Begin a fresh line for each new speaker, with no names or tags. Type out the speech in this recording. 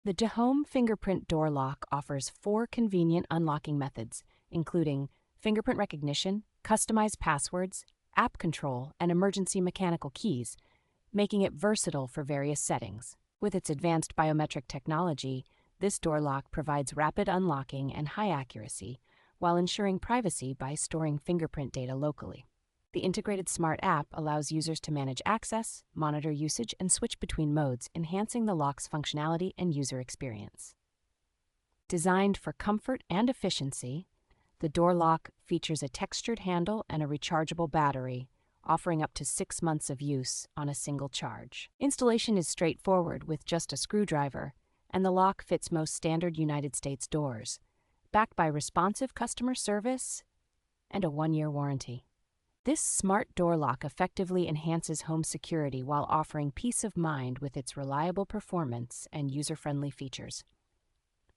The GHome Fingerprint Door Lock offers 4 convenient unlocking methods, including fingerprint recognition, customized passwords, app control, and emergency mechanical keys, making it versatile for various settings. With its advanced biometric technology, this door lock provides rapid unlocking and high accuracy, while ensuring privacy by storing fingerprint data locally. The integrated smart app allows users to manage access, monitor usage, and switch between modes, enhancing the lock's functionality and user experience. Designed for comfort and efficiency, the door lock features a textured handle and a rechargeable battery, offering up to 6 months of use on a single charge. Installation is straightforward with just a screwdriver, and the lock fits most standard United States doors, backed by responsive customer service and a 1-year warranty. This smart door lock effectively enhances home security while offering peace of mind with its reliable performance and user-friendly features.